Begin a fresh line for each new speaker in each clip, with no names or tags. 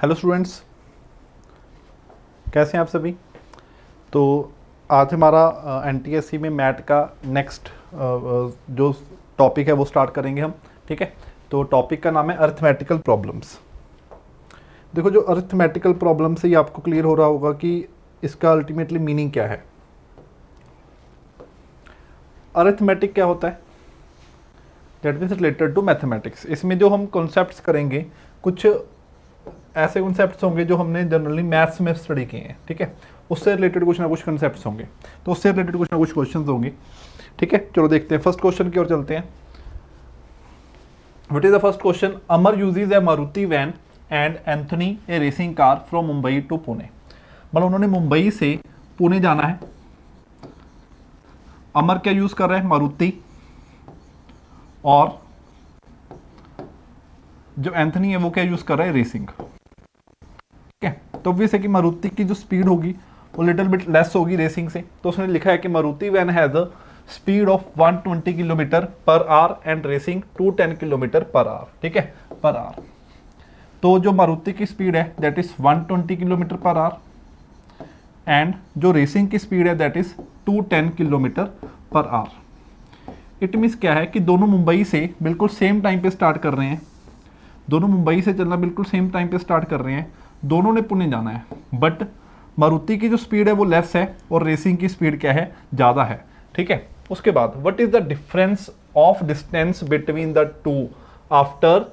Hello students, कैसे हैं आप सभी। तो आज हमारा एनटीएससी में मैट का नेक्स्ट जो टॉपिक है वो स्टार्ट करेंगे हम। ठीक है, तो टॉपिक का नाम है अरिथमेटिकल प्रॉब्लम्स। देखो, जो अरिथमेटिकल प्रॉब्लम्स है ये आपको क्लियर हो रहा होगा कि इसका अल्टीमेटली मीनिंग क्या है। अरिथमेटिक क्या होता है? That means related to mathematics. इसमें जो हम कॉन्सेप्ट्स करेंगे, कुछ ऐसे कॉन्सेप्ट्स होंगे जो हमने जनरली मैथ्स में स्टडी किए हैं। ठीक है, उससे रिलेटेड कुछ ना कुछ कॉन्सेप्ट्स होंगे, तो उससे रिलेटेड कुछ ना कुछ क्वेश्चंस होंगे। ठीक है, चलो देखते हैं फर्स्ट क्वेश्चन की ओर चलते हैं। What is the first question? Amar uses a Maruti van and Anthony a racing car from Mumbai to Pune. मतलब उन्होंने मुंबई से पुणे जाना है। अमर क्या यूज कर रहा है? मारुति। और जो एंथनी है वो क्या यूज कर रहा है? रेसिंग। ठीक है, तो ऑब्वियस है कि मारुति की जो स्पीड होगी वो लिटिल बिट लेस होगी रेसिंग से। तो उसने लिखा है कि Maruti van has a speed of 120 kilometre per hour and racing 210 kilometre per hour. ठीक है, पर आवर। तो जो मारुति की स्पीड है that is 120 kilometre per hour and जो रेसिंग की स्पीड है that is 210 kilometre per our. It means क्या है कि दोनों मुंबई से बिल्कुल सेम टाइम पे स्टार्ट कर रहे हैं। दोनों मुंबई से चलना बिल्कुल सेम टाइम पे स्टार्ट कर रहे हैं। दोनों ने पुणे जाना है, बट मारुति की जो स्पीड है वो लेस है और रेसिंग की स्पीड क्या है? ज़्यादा है। ठीक है, उसके बाद what is the difference of distance between the two after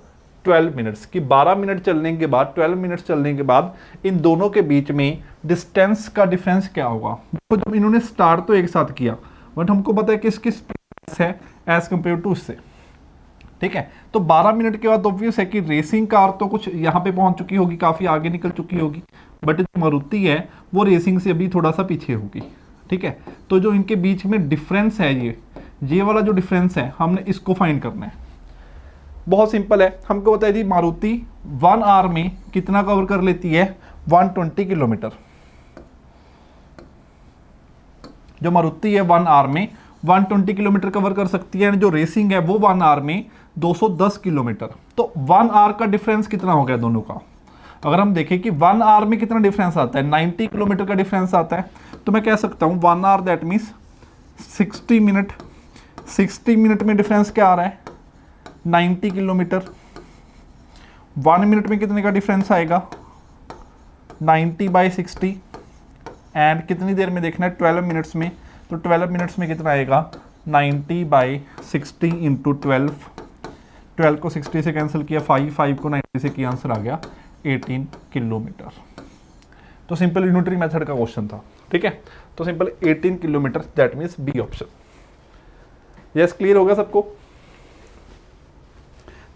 12 minutes. कि 12 मिनट चलने के बाद, 12 मिनट्स चलने के बाद इन दोनों के बीच में डिस्टेंस का डिफरेंस क्या होगा। तो जब इन्होंने स्टार्ट तो एक साथ किया, बट हमको पता है कि इसकी स्पीड है एज कंपेयर टू इससे। ठीक है, तो 12 मिनट के बाद ऑब्वियस है कि रेसिंग कार तो कुछ यहाँ पे पहुंच चुकी होगी, काफ़ी आगे निकल चुकी होगी, बट जो मारुति है वो रेसिंग से अभी थोड़ा सा पीछे होगी। ठीक है, तो जो इनके बीच में डिफरेंस है ये वाला जो डिफरेंस है हमने इसको फाइंड करना है। बहुत सिंपल है, हमको बताइए जी मारुति 1 आवर में कितना कवर कर लेती है? 120 किलोमीटर। जो मारुति है 1 आवर में 120 किलोमीटर कवर कर सकती है, जो रेसिंग है वो 1 आवर में 210 किलोमीटर। तो 1 आवर का डिफरेंस कितना हो गया दोनों का? अगर हम देखें कि 1 आवर में कितना डिफरेंस आता है, 90 किलोमीटर का डिफरेंस आता है, तो मैं कह सकता हूँ 1 hour that means 60 minute. 60 minute में डिफरेंस क्या आ रहा है? 90 किलोमीटर। 1 मिनट में कितने का डिफरेंस आएगा? 90/60। एंड कितनी देर में देखना है? 12 मिनट्स में। तो 12 मिनट्स में कितना आएगा? 90/60 इंटू 12। 12 को 60 से कैंसिल किया, 5 को 90 से किया, आंसर आ गया 18 किलोमीटर। तो सिंपल यूनिटरी मेथड का क्वेश्चन था। ठीक है, तो simple 18 kilometre, that means B option. Yes, clear होगा सबको?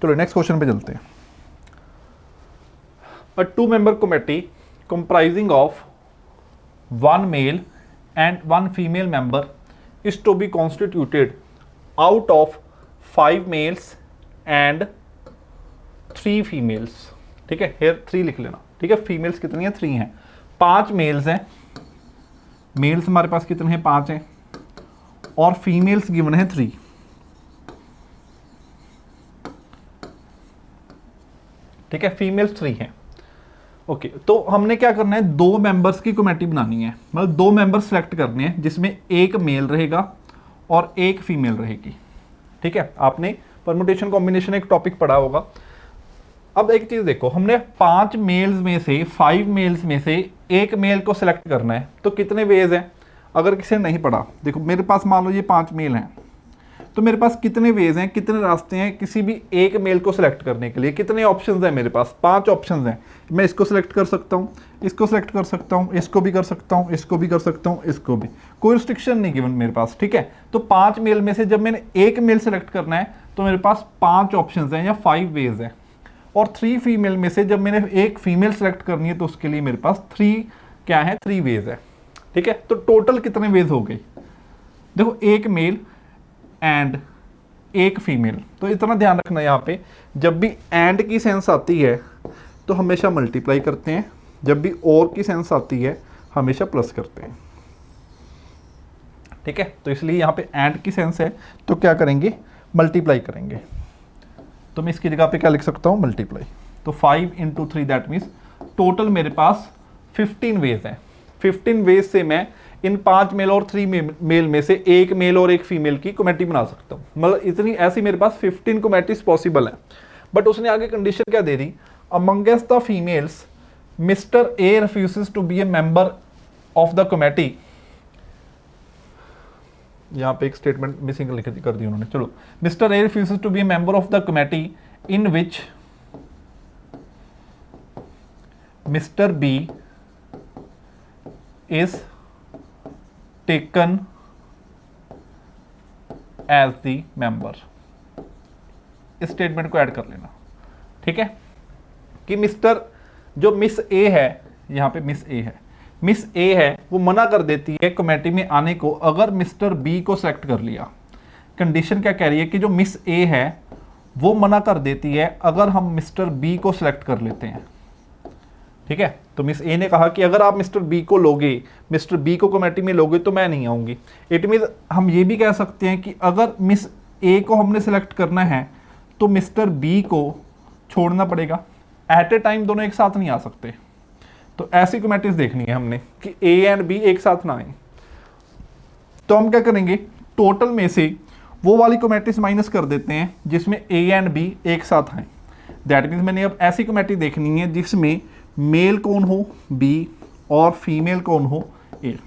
चलो नेक्स्ट क्वेश्चन पे चलते हैं। A 2-member committee comprising of 1 male and 1 female member is to be constituted out of 5 males and 3 females। ठीक है, here 3 लिख लेना। ठीक है, फीमेल्स कितनी है? 3 हैं। 5 मेल्स हैं। मेल्स हमारे पास कितने हैं? 5 हैं। और फीमेल्स गिवन है 3। ठीक है, फीमेल्स 3 हैं। ओके, तो हमने क्या करना है? 2 मेंबर्स की कमेटी बनानी है। मतलब 2 मेंबर्स सेलेक्ट करने हैं जिसमें एक मेल रहेगा और एक फीमेल रहेगी। ठीक है, आपने परमुटेशन कॉम्बिनेशन एक टॉपिक पढ़ा होगा। अब एक चीज देखो, हमने 5 मेल्स में से 5 मेल्स में से एक मेल को सिलेक्ट करना है, तो कितने वेज हैं? अगर किसी ने नहीं पढ़ा, देखो मेरे पास मान लो ये 5 मेल हैं, तो मेरे पास कितने वेज हैं, कितने रास्ते हैं किसी भी एक मेल को सिलेक्ट करने के लिए? कितने ऑप्शंस हैं मेरे पास? 5 ऑप्शंस हैं। मैं इसको सिलेक्ट कर सकता हूँ, इसको सिलेक्ट कर सकता हूँ, इसको भी कर सकता हूँ, इसको भी कर सकता हूँ, इसको भी। कोई रिस्ट्रिक्शन नहीं गिवन मेरे पास। ठीक है, तो 5 मेल में से जब मैंने एक मेल सेलेक्ट करना है तो मेरे पास 5 ऑप्शंस हैं या 5 वेज हैं। और 3 फीमेल में से जब मैंने एक फीमेल सेलेक्ट करनी है तो उसके लिए मेरे पास 3 क्या है? 3 वेज है। ठीक है, तो टोटल कितने वेज हो गई? देखो, एक मेल एंड एक फीमेल। तो इतना ध्यान रखना यहाँ पे, जब भी एंड की सेंस आती है तो हमेशा मल्टीप्लाई करते हैं, जब भी और की सेंस आती है हमेशा प्लस करते हैं। ठीक है, तो इसलिए यहाँ पे एंड की सेंस है तो क्या करेंगे? मल्टीप्लाई करेंगे। तो मैं इसकी जगह पे क्या लिख सकता हूँ? मल्टीप्लाई। तो 5 × 3 दैट मीन्स टोटल मेरे पास 15 वेज हैं। 15 वेज से मैं इन 5 मेल और 3 मेल में से एक मेल और एक फीमेल की कमेटी बना सकता हूँ। मतलब इतनी ऐसी मेरे पास 15 कमेटीज पॉसिबल है। बट उसने आगे कंडीशन क्या दे दी, amongst the females mister A refuses to be a member of the committee. यहाँ पे एक स्टेटमेंट मिसिंग लिख कर दी उन्होंने, चलो। Mister A refuses to be a member of the committee in which mister B is taken as the member. इस statement को ऐड कर लेना, ठीक है, कि मिस्टर जो मिस ए है, यहां पे मिस ए है, मिस ए है वो मना कर देती है कमेटी में आने को अगर मिस्टर बी को सेलेक्ट कर लिया। कंडीशन क्या कह रही है कि जो मिस ए है वो मना कर देती है अगर हम मिस्टर बी को सिलेक्ट कर लेते हैं, ठीक है। तो मिस ए ने कहा कि अगर आप मिस्टर बी को लोगे, मिस्टर बी को कमेटी में लोगे तो मैं नहीं आऊंगी। इट मीन हम ये भी कह सकते हैं कि अगर मिस ए को हमने सेलेक्ट करना है तो मिस्टर बी को छोड़ना पड़ेगा। एट ए टाइम दोनों एक साथ नहीं आ सकते। तो ऐसी कमेटीज देखनी है हमने कि ए एंड बी एक साथ ना आए। तो हम क्या करेंगे, टोटल में से वो वाली कमेटीज माइनस कर देते हैं जिसमें ए एंड बी एक साथ आए। दैट मीन्स मैंने अब ऐसी कमेटी देखनी है जिसमें मेल कौन हो बी और फीमेल कौन हो ए।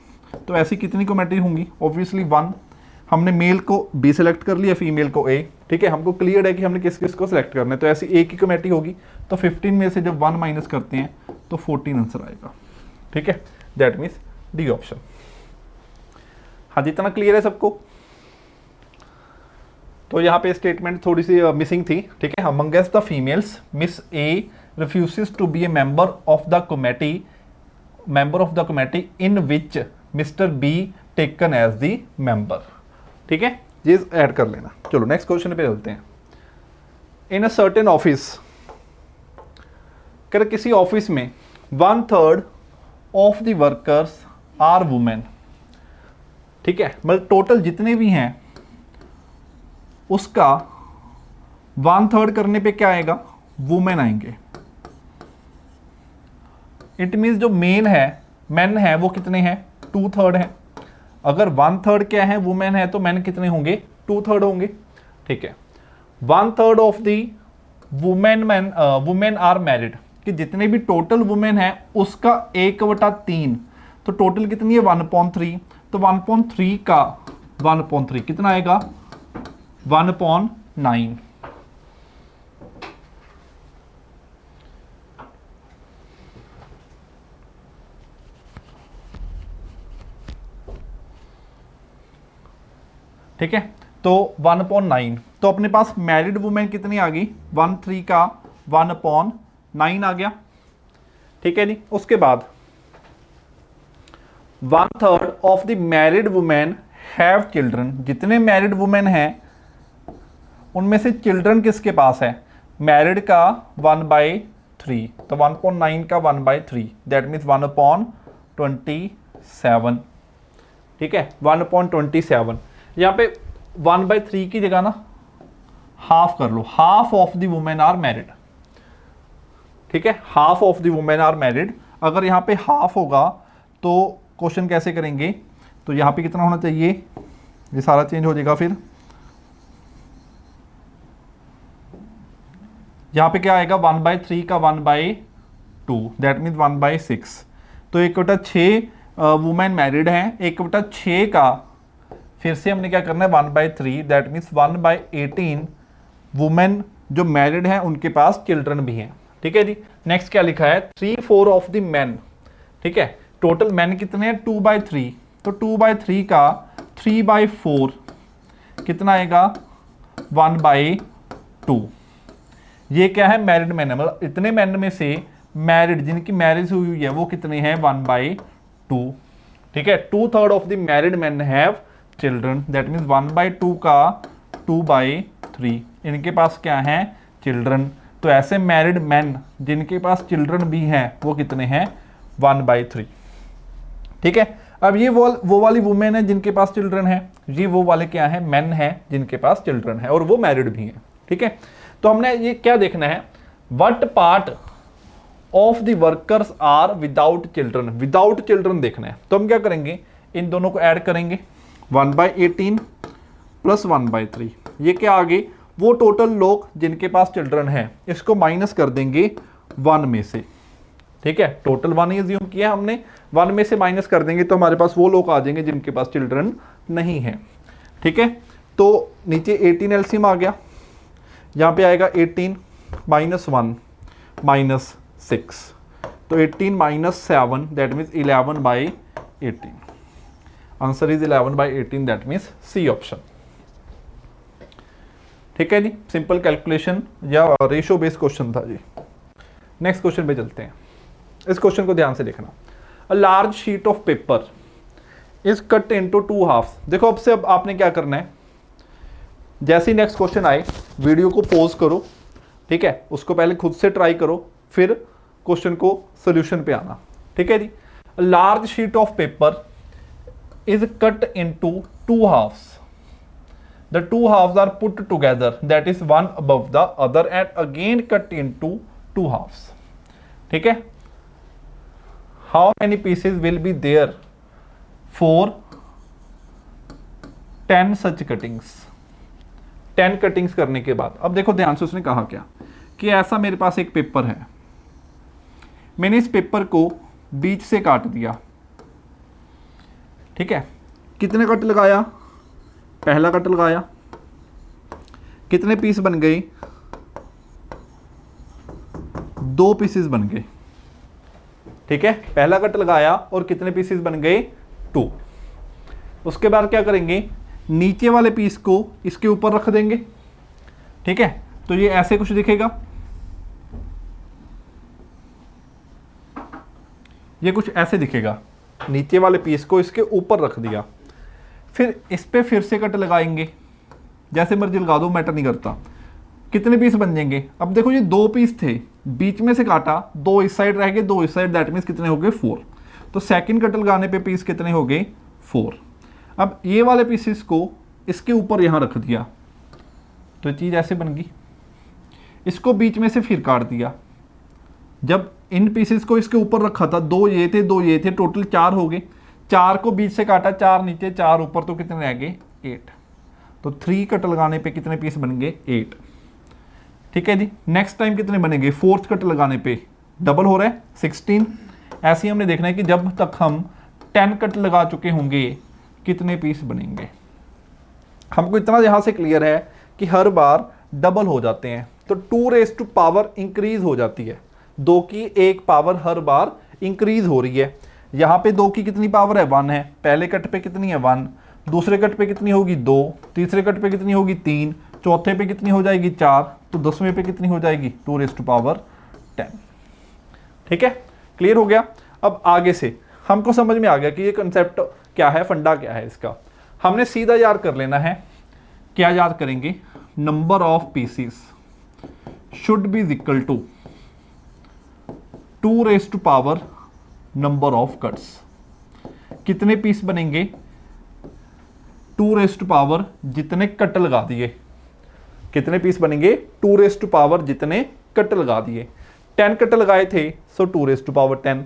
तो ऐसी कितनी कमेटी होंगी, ऑब्वियसली 1। हमने मेल को बी सेलेक्ट कर लिया, फीमेल को ए, ठीक है। हमको क्लियर है कि हमने किस किस को सिलेक्ट करना है। तो ऐसी एक ही कमेटी होगी। तो 15 में से जब 1 माइनस करते हैं तो 14 आंसर आएगा, ठीक है। That means D option. हाँ जी, इतना क्लियर है सबको। तो यहाँ पे स्टेटमेंट थोड़ी सी मिसिंग थी, ठीक है। Amongst the females miss A refuses to be a member of the committee in which mister B taken as the member, ठीक है। ये ऐड कर लेना। चलो नेक्स्ट क्वेश्चन पे चलते हैं। इन अ सर्टेन ऑफिस, कर किसी ऑफिस में 1/3 of the workers are women, ठीक है। मतलब टोटल जितने भी हैं उसका 1/3 करने पे क्या आएगा, वुमेन आएंगे। इट मीन्स जो मेन है वो कितने हैं, 2/3 है। अगर 1/3 क्या है, वुमेन है, तो मैन कितने होंगे, 2/3 होंगे, ठीक है। 1/3 of the women are married, कि जितने भी टोटल वुमेन है उसका 1/3। तो टोटल कितनी है, 1/3। तो 1/3 का 1/3 कितना आएगा, 1/9। ठीक है। तो 1/9। तो अपने पास मैरिड वुमेन कितनी आ गई, 1/3 का 1/9 आ गया, ठीक है जी। उसके बाद 1/3 of the married women have children, जितने मैरिड वुमेन हैं उनमें से चिल्ड्रन किसके पास है, मैरिड का 1/3। तो 1/9 का 1/3 दैट मीन्स 1/27, ठीक है। 1/27। यहाँ पे 1/3 की जगह ना हाफ कर लो, half of the women are married, ठीक है। Half of the women are married. अगर यहाँ पे हाफ होगा तो क्वेश्चन कैसे करेंगे, तो यहाँ पे कितना होना चाहिए, ये सारा चेंज हो जाएगा। फिर यहाँ पे क्या आएगा, 1/3 का 1/2 दैट मीन्स 1/6। तो 1/6 वुमेन मैरिड हैं, 1/6 का फिर से हमने क्या करना है, 1/3 दैट मीन्स 1/18 वुमेन जो मैरिड हैं उनके पास चिल्ड्रन भी हैं, ठीक है जी। नेक्स्ट क्या लिखा है, 3/4 ऑफ द मैन, ठीक है। टोटल मैन कितने हैं, 2/3। तो 2/3 का 3/4 कितना आएगा, 1/2। ये क्या है, मैरिड मैन है। मतलब इतने मैन में से मैरिड जिनकी मैरिज हुई है वो कितने हैं, 1/2, ठीक है। 2/3 of the married man have children that means 1/2 का 2/3 इनके पास क्या है, चिल्ड्रन। तो ऐसे मैरिड मैन जिनके पास चिल्ड्रन भी हैं वो कितने हैं, 1/3, ठीक है। अब ये वो वाली वुमेन है जिनके पास चिल्ड्रन है, ये वो वाले क्या है, मैन है जिनके पास चिल्ड्रन है और वो मैरिड भी हैं, ठीक है। तो हमने ये क्या देखना है, what part of the workers are without children, without children देखना है। तो हम क्या करेंगे, इन दोनों को ऐड करेंगे, 1/18 प्लस 1/3, ये क्या आ गए, वो टोटल लोग जिनके पास चिल्ड्रन है, इसको माइनस कर देंगे 1 में से, ठीक है। टोटल 1 ही अज्यूम किया हमने, 1 में से माइनस कर देंगे तो हमारे पास वो लोग आ जाएंगे जिनके पास चिल्ड्रन नहीं है, ठीक है। तो नीचे 18 एलसीएम आ गया, यहाँ पे आएगा 18 माइनस 1 माइनस 6, तो 18 minus 7 that means 11/18, answer is 11/18 that means C option, ठीक है जी। सिंपल कैलकुलेशन या रेशो बेस्ड क्वेश्चन था जी। नेक्स्ट क्वेश्चन पे चलते हैं, इस क्वेश्चन को ध्यान से देखना। A large sheet of paper is cut into 2 halves. देखो अब से अब आपने क्या करना है, जैसे ही नेक्स्ट क्वेश्चन आए वीडियो को पॉज करो, ठीक है, उसको पहले खुद से ट्राई करो, फिर क्वेश्चन को सोल्यूशन पे आना, ठीक है जी। A large sheet of paper is cut into 2 halves, the 2 halves are put together, that is one above the other and again cut into 2 halves, ठीक है। how many pieces will be there for 10 such cuttings, 10 cuttings करने के बाद। अब देखो ध्यान से उसने कहा क्या कि ऐसा मेरे पास एक पेपर है, मैंने इस पेपर को बीच से काट दिया, ठीक है। कितने कट लगाया, पहला कट लगाया, कितने पीस बन गए, 2 पीसेस बन गए, ठीक है। पहला कट लगाया और कितने पीसेस बन गए, 2। उसके बाद क्या करेंगे, नीचे वाले पीस को इसके ऊपर रख देंगे, ठीक है। तो ये ऐसे कुछ दिखेगा, ये कुछ ऐसे दिखेगा, नीचे वाले पीस को इसके ऊपर रख दिया, फिर इस पे फिर से कट लगाएंगे, जैसे मर्जी लगा दो, मैटर नहीं करता। कितने पीस बन जाएंगे, अब देखो ये 2 पीस थे, बीच में से काटा, 2 इस साइड रह गए, 2 इस साइड, दैट मीन्स कितने हो गए, 4। तो सेकंड कट लगाने पे पीस कितने हो गए, 4। अब ये वाले पीसेस को इसके ऊपर यहाँ रख दिया, तो चीज़ ऐसे बन गई। इसको बीच में से फिर काट दिया, जब इन पीसेस को इसके ऊपर रखा था, 2 ये थे, 2 ये थे, टोटल 4 हो गए। 4 को बीच से काटा, 4 नीचे, 4 ऊपर, तो कितने रह गए, 8। तो 3 कट लगाने पे कितने पीस बन गए, 8, ठीक है जी। नेक्स्ट टाइम कितने बनेंगे, 4th कट लगाने पे डबल हो रहा है, 16। ऐसे ही हमने देखना है कि जब तक हम 10 कट लगा चुके होंगे कितने पीस बनेंगे। हमको इतना यहाँ से क्लियर है कि हर बार डबल हो जाते हैं, तो 2 रेज़ टू पावर इंक्रीज हो जाती है, 2 की 1 पावर हर बार इंक्रीज हो रही है। यहाँ पे 2 की कितनी पावर है, 1 है, पहले कट पे कितनी है, 1, दूसरे कट पे कितनी होगी, 2, तीसरे कट पे कितनी होगी, 3, चौथे पे कितनी हो जाएगी, 4, तो 10वें पे कितनी हो जाएगी, 2 रेज़ टू पावर 10, ठीक है। क्लियर हो गया। अब आगे से हमको समझ में आ गया कि ये कंसेप्ट क्या है, फंडा क्या है इसका। हमने सीधा याद कर लेना है, क्या याद करेंगे, number of pieces should be equal to 2 raise to power number of cuts. कितने पीस बनेंगे, 2 रेज़ टू पावर जितने कट लगा दिए, कितने पीस बनेंगे, 2 रेज़ टू पावर जितने कट लगा दिए। 10 कट लगाए थे, so 2 raise to power 10।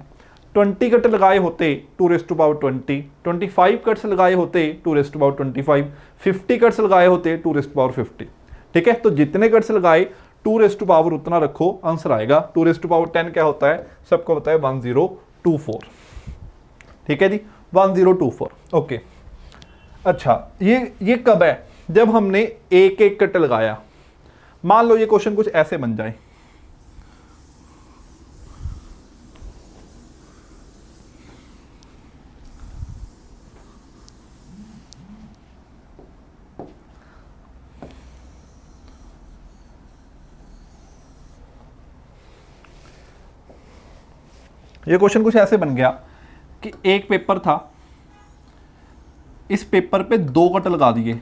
20 cut लगाए होते, 2 रेज़ टू पावर 20। 25 कट्स लगाए होते, 2 रेज़ टू पावर 25। 50 कट्स लगाए होते, 2 रेज़ टू पावर 50, ठीक है। तो जितने कट्स लगाए 2 रेज़ टू पावर उतना रखो, आंसर आएगा। 2 रेज़ टू पावर 10 क्या होता है, सबको पता है, 1024, ठीक है जी, 1024, ओके। अच्छा, ये कब है, जब हमने एक एक कट लगाया। मान लो ये क्वेश्चन कुछ ऐसे बन जाए, ये क्वेश्चन कुछ ऐसे बन गया कि एक पेपर था, इस पेपर पे 2 कट लगा दिए,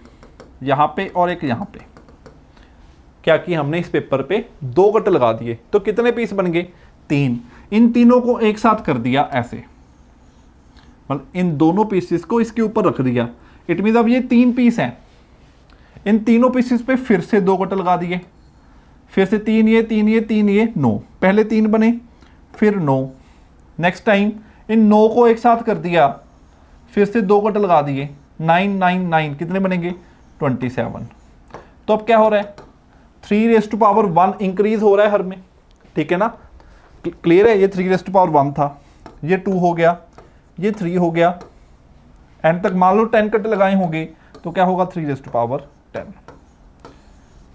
यहाँ पे और एक यहाँ पे। क्या किया हमने, इस पेपर पे 2 कट लगा दिए, तो कितने पीस बन गए, 3। इन तीनों को एक साथ कर दिया ऐसे, मतलब इन दोनों पीसेस को इसके ऊपर रख दिया। इट मीन्स अब ये 3 पीस हैं, इन तीनों पीसेस पे फिर से 2 कट लगा दिए, फिर से 3 ये 3 ये 3 ये 9, पहले 3 बने, फिर 9, नेक्स्ट टाइम इन 9 को एक साथ कर दिया, फिर से 2 कट लगा दिए, 9 9 9 कितने बनेंगे 27। तो अब क्या हो रहा है 3⁻1 इंक्रीज हो रहा है हर में, ठीक है ना, क्लियर है। ये 3⁻1 था, ये 2 हो गया, ये 3 हो गया, एंड तक मान लो 10 कट लगाए होंगे तो क्या होगा 3⁻10,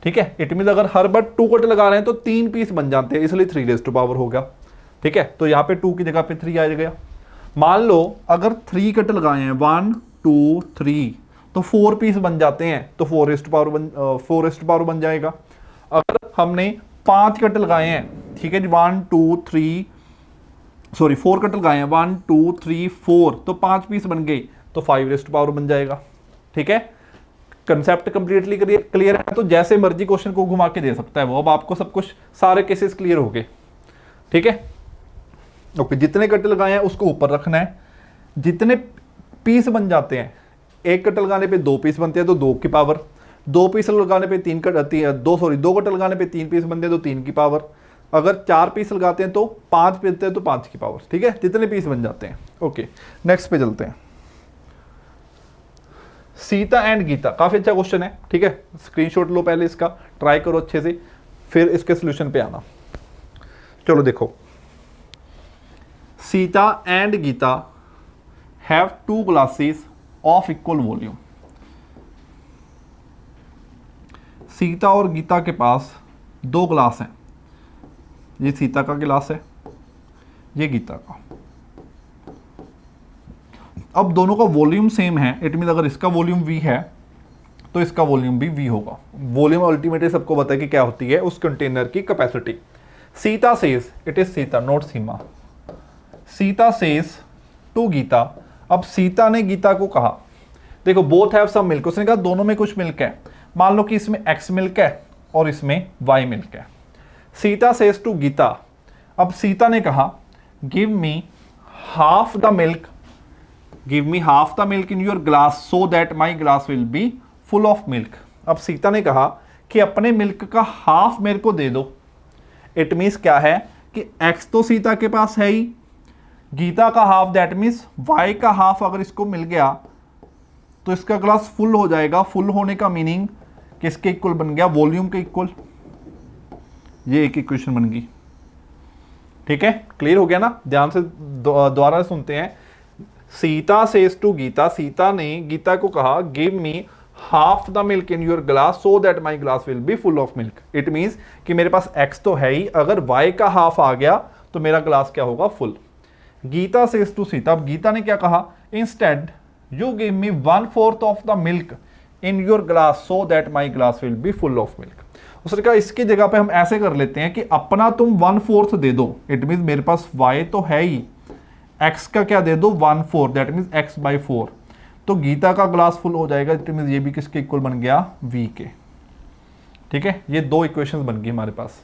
ठीक है। इट मीन अगर हर बार 2 कट लगा रहे हैं तो 3 पीस बन जाते हैं, इसलिए 3 हो गया, ठीक है। तो यहाँ पे 2 की जगह पे 3 आ गया। मान लो अगर 3 कट लगाए हैं 1 2 3 तो 4 पीस बन जाते हैं, तो 4 बन जाएगा। अगर हमने 5 कट लगाए हैं, ठीक है जी, 4 कट लगाए हैं 1 2 3 4 तो 5 पीस बन गए, तो 5 बन जाएगा, ठीक है। कंसेप्ट कंप्लीटली क्लियर है। तो जैसे मर्जी क्वेश्चन को घुमा के दे सकता है वो, अब आपको सब कुछ सारे केसेस क्लियर हो गए, ठीक है। ओके, जितने कट लगाए हैं उसको ऊपर रखना है, जितने पीस बन जाते हैं, 1 कट लगाने पे 2 पीस बनते हैं तो 2 की पावर, 2 पीस लगाने पे 2 कट लगाने पे 3 पीस बनते हैं तो 3 की पावर, अगर 4 पीस लगाते हैं तो 5 बनते हैं तो 5 की पावर, ठीक है, जितने पीस बन जाते हैं। ओके, नेक्स्ट पे चलते हैं। सीता एंड गीता, काफी अच्छा क्वेश्चन है, ठीक है। स्क्रीनशॉट लो पहले इसका, ट्राई करो अच्छे से, फिर इसके सोल्यूशन पे आना। चलो देखो, Sita and Gita have 2 glasses of equal volume. Sita और गीता के पास 2 ग्लास हैं, ये सीता का गिलास है, ये गीता का। अब दोनों का वॉल्यूम सेम है, इट मीन अगर इसका वॉल्यूम V है तो इसका वॉल्यूम भी V होगा। वॉल्यूम अल्टीमेटली सबको पता है कि क्या होती है, उस कंटेनर की capacity. Sita says, it is Sita not Seema, Sita says to Gita. अब सीता ने गीता को कहा, देखो बोथ हैव सम मिल्क, उसने कहा दोनों में कुछ मिल्क है। मान लो कि इसमें X मिल्क है और इसमें Y मिल्क है। सीता सेज टू गीता, अब सीता ने कहा give me half the milk, give me half the milk in your glass so that my glass will be full of milk. अब सीता ने कहा कि अपने मिल्क का हाफ मेरे को दे दो। इट मीन्स क्या है कि X तो सीता के पास है ही, गीता का हाफ दैट मीन्स Y का हाफ अगर इसको मिल गया तो इसका ग्लास फुल हो जाएगा। फुल होने का मीनिंग किसके इक्वल बन गया, वॉल्यूम के इक्वल। ये एक इक्वेशन बन गई, ठीक है, क्लियर हो गया ना। ध्यान से दोबारा सुनते हैं। सीता सेज टू गीता, सीता ने गीता को कहा give me half the milk in your glass so that my glass will be full of milk. It means कि मेरे पास X तो है ही, अगर Y का हाफ आ गया तो मेरा ग्लास क्या होगा, full. Gita says to Sita, अब गीता ने क्या कहा, instead you give me 1/4 of the milk in your glass so that my glass will be full of milk. उसने कहा इसकी जगह पे हम ऐसे कर लेते हैं कि अपना तुम 1/4 दे दो। इट मीन्स मेरे पास Y तो है ही, X का क्या दे दो 1/4, दैट मीन्स X/4, तो गीता का ग्लास फुल हो जाएगा। इट मीन्स ये भी किसके इक्वल बन गया, V के, ठीक है। ये 2 इक्वेशंस बन गई हमारे पास।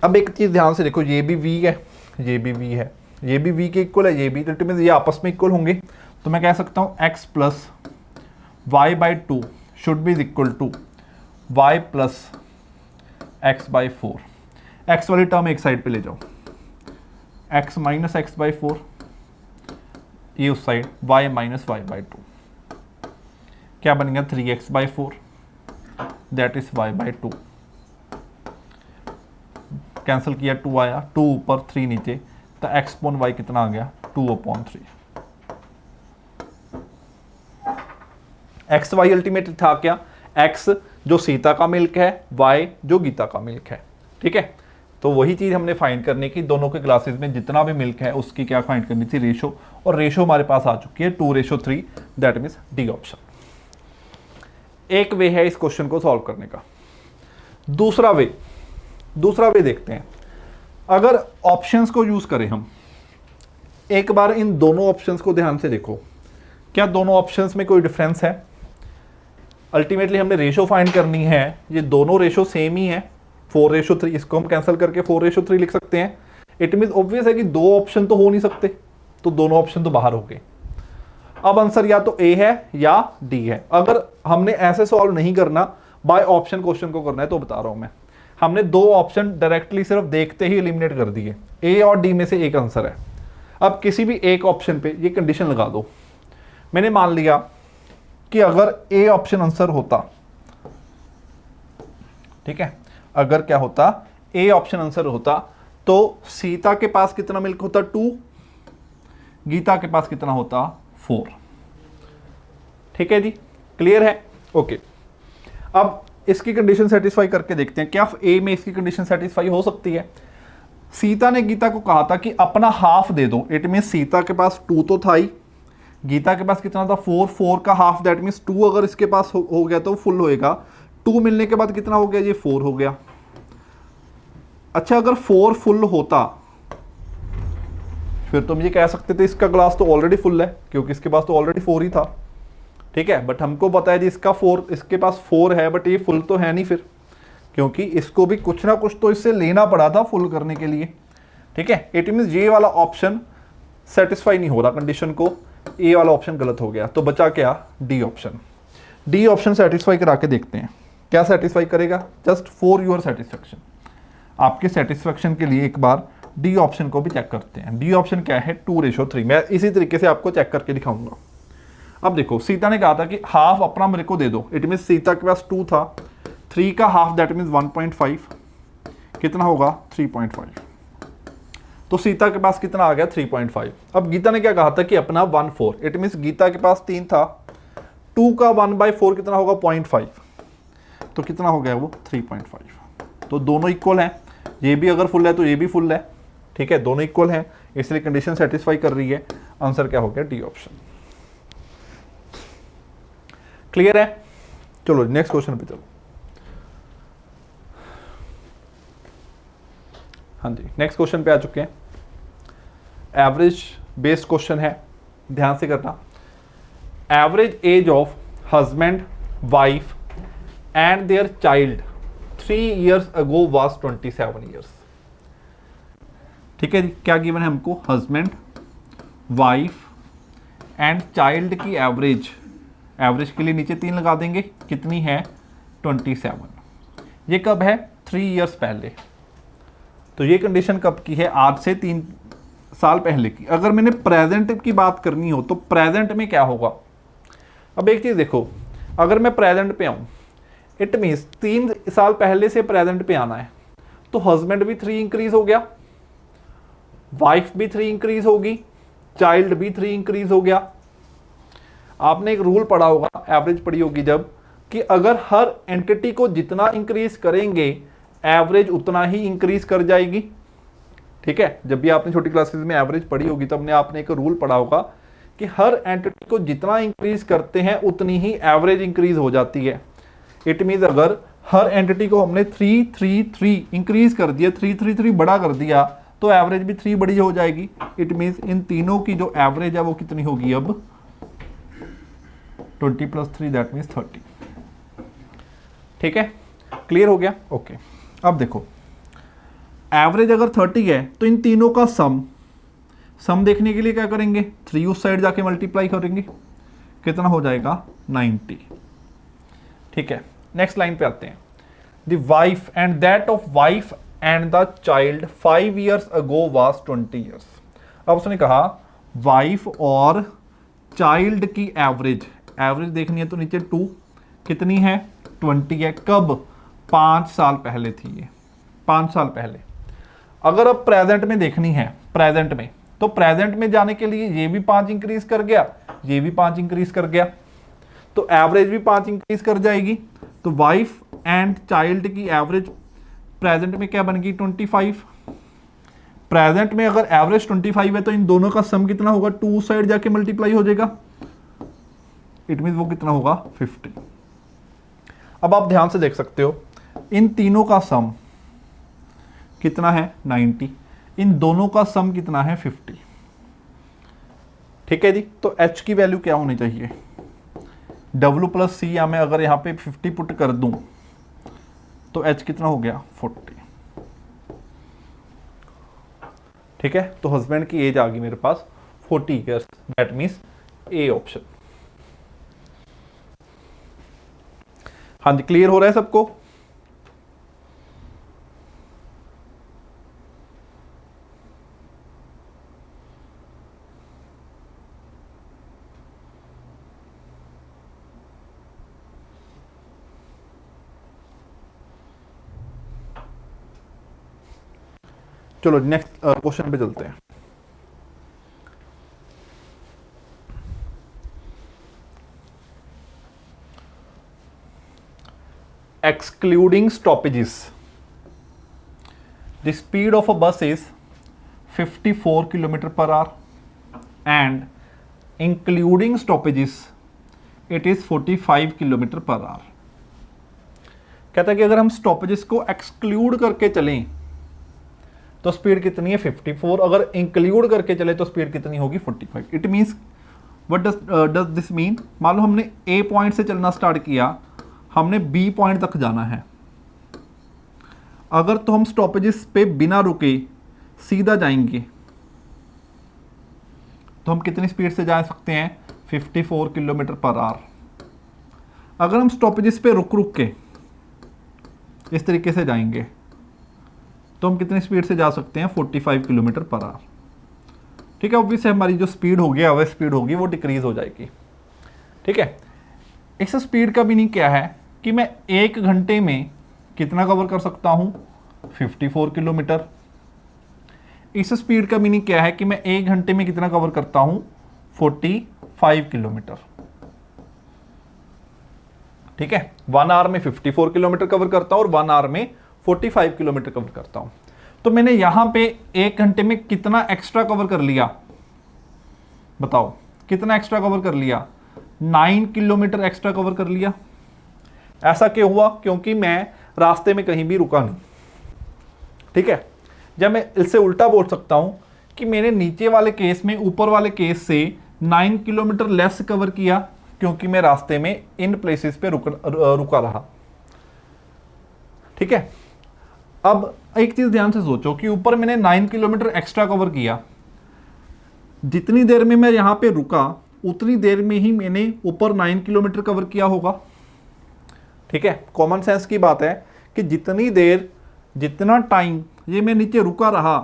अब एक चीज ध्यान से देखो, ये भी V है, ये भी V है, ये भी V के इक्वल है, ये भी, इट मीन्स ये आपस में इक्वल होंगे। तो मैं कह सकता हूं X plus Y/2 should be equal to Y plus X/4। X वाली टर्म एक साइड पे ले जाओ, X माइनस X/4, ये उस साइड Y माइनस Y/2, क्या बन गया 3X/4, that is Y/2। Cancel किया, 2 आया, 2 ऊपर 3 नीचे, तो X/Y कितना आ गया 2/3। XY अल्टीमेटली था क्या, X जो सीता का मिल्क है, Y जो गीता का मिल्क है, ठीक है। तो वही चीज हमने फाइंड करने की, दोनों के ग्लासेस में जितना भी मिल्क है उसकी क्या फाइंड करनी थी, रेशो, और रेशो हमारे पास आ चुकी है 2:3, दैट मीन्स डी ऑप्शन। एक वे है इस क्वेश्चन को सॉल्व करने का। दूसरा वे देखते हैं। अगर ऑप्शंस को यूज करें हम, एक बार इन दोनों ऑप्शंस को ध्यान से देखो, क्या दोनों ऑप्शंस में कोई डिफरेंस है। अल्टीमेटली हमने रेशो फाइंड करनी है, ये दोनों रेशो सेम ही है, 4:3, इसको हम कैंसिल करके 4:3 लिख सकते हैं। इट मीन ऑब्वियस है कि 2 ऑप्शन तो हो नहीं सकते, तो दोनों ऑप्शन तो बाहर हो गए। अब आंसर या तो ए है या डी है। अगर हमने ऐसे सॉल्व नहीं करना, बाय ऑप्शन क्वेश्चन को करना है, तो बता रहा हूं मैं, हमने दो ऑप्शन डायरेक्टली सिर्फ देखते ही एलिमिनेट कर दिए, ए और डी में से एक आंसर है। अब किसी भी एक ऑप्शन पे ये कंडीशन लगा दो। मैंने मान लिया कि अगर ए ऑप्शन आंसर होता, ठीक है, अगर क्या होता, ए ऑप्शन आंसर होता, तो सीता के पास कितना मिल्क होता 2, गीता के पास कितना होता 4। ठीक है जी, क्लियर है? ओके, अब इसकी कंडीशन सेटिस्फाई करके देखते हैं, क्या ए में इसकी कंडीशन सेटिस्फाई हो सकती है। सीता ने गीता को कहा था कि अपना हाफ दे दो, इट मीन सीता के पास 2 तो था ही, गीता के पास कितना था 4, 4 का हाफ दैट मीन्स 2 अगर इसके पास हो गया तो फुल होएगा। 2 मिलने के बाद कितना हो गया, ये 4 हो गया। अच्छा, अगर 4 फुल होता फिर तुम ये कह सकते थे इसका ग्लास तो ऑलरेडी फुल है, क्योंकि इसके पास तो ऑलरेडी 4 ही था। ठीक है, बट हमको पता है जी इसका 4, इसके पास 4 है, बट ये फुल तो है नहीं फिर, क्योंकि इसको भी कुछ ना कुछ तो इससे लेना पड़ा था फुल करने के लिए। ठीक है, इट मीन्स ये वाला ऑप्शन सेटिस्फाई नहीं हो रहा कंडीशन को, ए वाला ऑप्शन गलत हो गया। तो बचा क्या, D option. D option satisfy करा के देखते हैं क्या सेटिस्फाई करेगा, जस्ट फॉर योर सेटिस्फेक्शन, आपके सेटिस्फेक्शन के लिए एक बार डी ऑप्शन को भी चेक करते हैं। डी ऑप्शन क्या है, 2:3। मैं इसी तरीके से आपको चेक करके दिखाऊंगा। अब देखो, सीता ने कहा था कि हाफ अपना मेरे को दे दो, इट मीन सीता के पास 2 था, 3 का हाफ दैट मीन्स 1.5, कितना होगा 3.5। तो सीता के पास कितना आ गया 3.5। अब गीता ने क्या कहा था कि अपना 1/4, इट मीन्स गीता के पास 3 था, 2 का 1/4 कितना होगा 0.5, तो कितना हो गया वो 3.5। तो दोनों इक्वल हैं, ये भी अगर फुल है तो ये भी फुल है। ठीक है, दोनों इक्वल हैं, इसलिए कंडीशन सेटिस्फाई कर रही है। आंसर क्या हो गया, डी ऑप्शन। क्लियर है? चलो नेक्स्ट क्वेश्चन पे चलो। हाँ जी, नेक्स्ट क्वेश्चन पे आ चुके हैं। एवरेज बेस्ड क्वेश्चन है, ध्यान से करना। Average age of husband, wife and their child 3 years ago was 27 years। ठीक है जी, क्या गिवन है हमको, हस्बैंड, वाइफ एंड चाइल्ड की एवरेज, एवरेज के लिए नीचे 3 लगा देंगे, कितनी है 27। ये कब है, 3 years पहले। तो ये कंडीशन कब की है, आज से 3 साल पहले की। अगर मैंने प्रेजेंट की बात करनी हो तो प्रेजेंट में क्या होगा। अब एक चीज देखो, अगर मैं प्रेजेंट पे आऊं, इट मीन्स 3 साल पहले से प्रेजेंट पे आना है, तो हस्बैंड भी 3 इंक्रीज हो गया, वाइफ भी 3 इंक्रीज होगी, चाइल्ड भी 3 इंक्रीज हो गया। आपने एक रूल पढ़ा होगा, एवरेज पढ़ी होगी जब, कि अगर हर एंटिटी को जितना इंक्रीज करेंगे एवरेज उतना ही इंक्रीज कर जाएगी। ठीक है, जब भी आपने छोटी क्लासेस में एवरेज पढ़ी होगी तब आपने एक रूल पढ़ा होगा कि हर एंटिटी को जितना इंक्रीज करते हैं उतनी ही एवरेज इंक्रीज हो जाती है। इट मीन्स अगर हर एंटिटी को हमने 3 इंक्रीज कर दिया, 3 बड़ा कर दिया, तो एवरेज भी 3 बड़ी हो जाएगी। इट मीन्स इन तीनों की जो एवरेज है वो कितनी होगी अब 20 + 3 दैट मीन्स 30। ठीक है, क्लियर हो गया? ओके, अब देखो एवरेज अगर 30 है तो इन तीनों का सम देखने के लिए क्या करेंगे, 3 उस साइड जाके मल्टीप्लाई करेंगे, कितना हो जाएगा 90। ठीक है, नेक्स्ट लाइन पे आते हैं। The wife and that of wife and the child 5 years ago was 20 years। अब उसने कहा वाइफ और चाइल्ड की एवरेज देखनी है तो नीचे 2 कितनी है 20 है। कब, 5 साल पहले थी ये, 5 साल पहले। अगर अब प्रेजेंट में देखनी है, प्रेजेंट में, तो प्रेजेंट में जाने के लिए ये भी 5 इंक्रीज कर गया, ये भी 5 इंक्रीज कर गया, तो एवरेज भी 5 इंक्रीज कर जाएगी। तो वाइफ एंड चाइल्ड की एवरेज प्रेजेंट में क्या बन गई 25। प्रेजेंट में अगर एवरेज 25 है तो इन दोनों का सम कितना होगा, 2 साइड जाके मल्टीप्लाई हो जाएगा, इट मीन वो कितना होगा 50। अब आप ध्यान से देख सकते हो इन तीनों का सम कितना है 90, इन दोनों का सम कितना है 50। ठीक है जी, तो h की वैल्यू क्या होनी चाहिए, W + C, या मैं अगर यहाँ पे 50 पुट कर दूं तो h कितना हो गया 40। ठीक है, तो हस्बैंड की एज आ गई मेरे पास 40 years, that means A option. हाँ जी, क्लियर हो रहा है सबको? चलो नेक्स्ट क्वेश्चन पे चलते हैं। Excluding stoppages, the speed of a bus is 54 km per hour and including stoppages it is 45 km per hour। कहता है कि अगर हम स्टॉपेजेस को एक्सक्लूड करके चलें तो स्पीड कितनी है 54, अगर इंक्लूड करके चले तो स्पीड कितनी होगी 45। It means what does this mean, मान लो हमने ए पॉइंट से चलना स्टार्ट किया, हमने बी पॉइंट तक जाना है, अगर तो हम स्टॉपेजेस पे बिना रुके सीधा जाएंगे तो हम कितनी स्पीड से जा सकते हैं 54 किलोमीटर पर आवर। अगर हम स्टॉपेजेस पे रुक रुक के इस तरीके से जाएंगे तो हम कितनी स्पीड से जा सकते हैं 45 किलोमीटर पर आवर। ठीक है, ऑब्वियसली हमारी जो स्पीड होगी, अवर स्पीड होगी, वो डिक्रीज हो जाएगी। ठीक है, इस स्पीड का मीनिंग क्या है कि मैं 1 घंटे में कितना कवर कर सकता हूं 54 किलोमीटर। इस स्पीड का मीनिंग क्या है कि मैं 1 घंटे में कितना कवर करता हूं 45 किलोमीटर। ठीक है, 1 आवर में 54 किलोमीटर कवर करता हूं और 1 आवर में 45 किलोमीटर कवर करता हूं। तो मैंने यहां पे 1 घंटे में कितना एक्स्ट्रा कवर कर लिया, बताओ कितना एक्स्ट्रा कवर कर लिया, 9 किलोमीटर एक्स्ट्रा कवर कर लिया। ऐसा क्यों हुआ, क्योंकि मैं रास्ते में कहीं भी रुका नहीं। ठीक है, जब मैं इससे उल्टा बोल सकता हूं कि मैंने नीचे वाले केस में ऊपर वाले केस से 9 किलोमीटर लेस कवर किया क्योंकि मैं रास्ते में इन प्लेसेस पे रुका रहा। ठीक है, अब एक चीज ध्यान से सोचो कि ऊपर मैंने 9 किलोमीटर एक्स्ट्रा कवर किया, जितनी देर में मैं यहां पे रुका उतनी देर में ही मैंने ऊपर 9 किलोमीटर कवर किया होगा। ठीक है, कॉमन सेंस की बात है कि जितनी देर, जितना टाइम ये मैं नीचे रुका रहा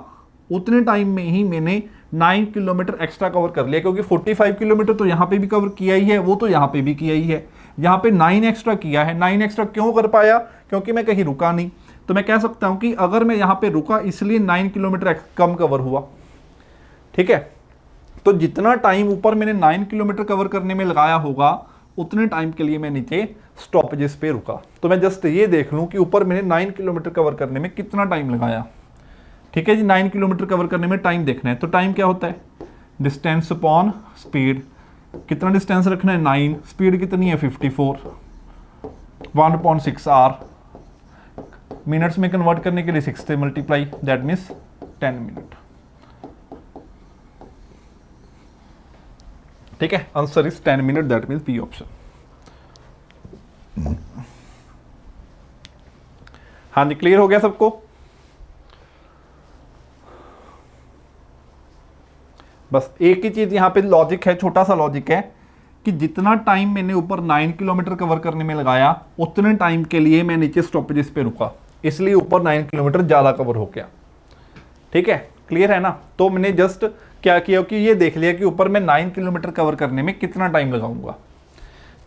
उतने टाइम में ही मैंने 9 किलोमीटर एक्स्ट्रा कवर कर लिया, क्योंकि 45 किलोमीटर तो यहाँ पे भी कवर किया ही है, वो तो यहाँ पे भी किया ही है, यहाँ पे 9 एक्स्ट्रा किया है। 9 एक्स्ट्रा क्यों कर पाया, क्योंकि मैं कहीं रुका नहीं। तो मैं कह सकता हूँ कि अगर मैं यहाँ पे रुका इसलिए 9 किलोमीटर कम कवर हुआ। ठीक है, तो जितना टाइम ऊपर मैंने 9 किलोमीटर कवर करने में लगाया होगा उतने टाइम के लिए मैं नीचे स्टॉपेजेस पे रुका। तो मैं जस्ट ये देख लूं कि ऊपर मैंने 9 किलोमीटर कवर करने में कितना टाइम लगाया। ठीक है जी, 9 किलोमीटर कवर करने में टाइम देखना है। तो टाइम क्या होता है, डिस्टेंस अपॉन स्पीड। कितना डिस्टेंस रखना है 9, स्पीड कितनी है 54, 1/6 आवर। मिनट्स में कन्वर्ट करने के लिए 6 से मल्टीप्लाई, दैट मीन्स 10 मिनट। ठीक है, answer is 10 minute, that means B option. हाँ जी, क्लियर हो गया सबको। बस एक ही चीज यहां पे लॉजिक है, छोटा सा लॉजिक है कि जितना टाइम मैंने ऊपर 9 किलोमीटर कवर करने में लगाया उतने टाइम के लिए मैं नीचे स्टॉपेजेस पे रुका, इसलिए ऊपर 9 किलोमीटर ज्यादा कवर हो गया। ठीक है, क्लियर है ना। तो मैंने जस्ट क्या किया कि ये देख लिया कि ऊपर मैं 9 किलोमीटर कवर करने में कितना टाइम लगाऊंगा।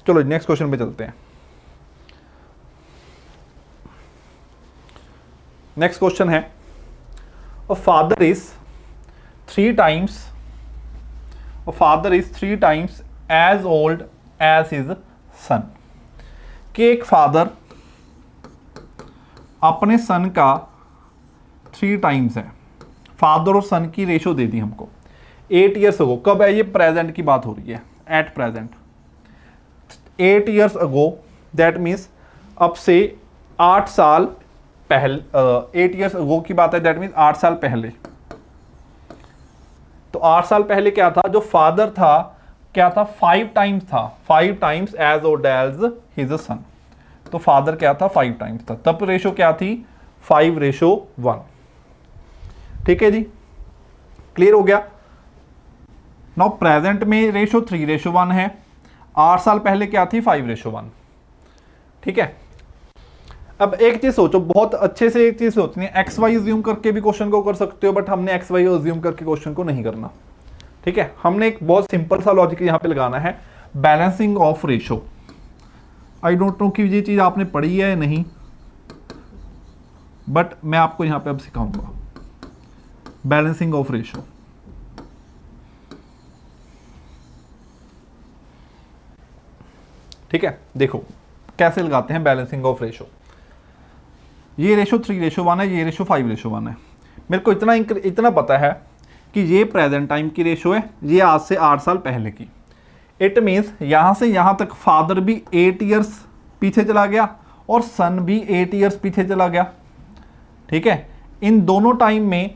चलो नेक्स्ट क्वेश्चन पे चलते हैं। नेक्स्ट क्वेश्चन है, a father is 3 times as old as his son. कि एक फादर अपने सन का 3 टाइम्स है। फादर और सन की रेशो दे दी हमको 8 ईयर्स अगो। कब है ये, प्रेजेंट की बात हो रही है, at present 8 years ago, that means अब से 8 साल पहले, 8 ईयर्स अगो की बात है, दैट मीन्स 8 साल पहले। तो 8 साल पहले क्या था, जो फादर था क्या था 5 टाइम्स था, 5 times as old as his son. तो फादर क्या था 5 टाइम्स था, तब रेशो क्या थी 5:1। ठीक है जी, क्लियर हो गया। नाउ प्रेजेंट में रेशो 3:1 है, 8 साल पहले क्या थी 5:1। ठीक है, अब एक चीज सोचो, बहुत अच्छे से एक चीज सोचनी है, एक्स वाई अज्यूम करके भी क्वेश्चन को कर सकते हो, बट हमने एक्स वाई अज्यूम करके क्वेश्चन को नहीं करना। ठीक है, हमने एक बहुत सिंपल सा लॉजिक यहां पे लगाना है, balancing of ratio. I don't know कि ये चीज आपने पढ़ी है या नहीं, बट मैं आपको यहां पे अब सिखाऊंगा। Balancing of ratio. ठीक है, देखो कैसे लगाते हैं बैलेंसिंग ऑफ रेशो। ये रेशो 3:1 है, ये रेशो 5:1 है। मेरे को इतना पता है कि ये प्रेजेंट टाइम की रेशो है, ये आज से 8 साल पहले की। इट मीन्स यहाँ से यहाँ तक फादर भी 8 ईयर्स पीछे चला गया और सन भी 8 ईयर्स पीछे चला गया। ठीक है, इन दोनों टाइम में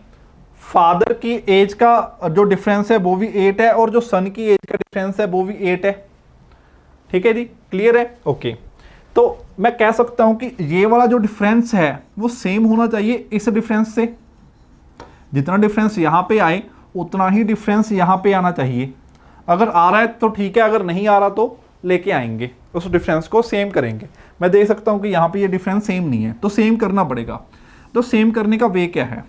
फादर की एज का जो डिफरेंस है वो भी 8 है और जो सन की एज का डिफरेंस है वो भी 8 है। ठीक है जी, क्लियर है? ओके, तो मैं कह सकता हूं कि ये वाला जो डिफरेंस है वो सेम होना चाहिए इस डिफरेंस से। जितना डिफरेंस यहां पे आए उतना ही डिफरेंस यहां पे आना चाहिए। अगर आ रहा है तो ठीक है, अगर नहीं आ रहा तो लेके आएंगे, उस डिफरेंस को सेम करेंगे। मैं देख सकता हूं कि यहां पे ये डिफरेंस सेम नहीं है, तो सेम करना पड़ेगा। तो सेम करने का वे क्या है,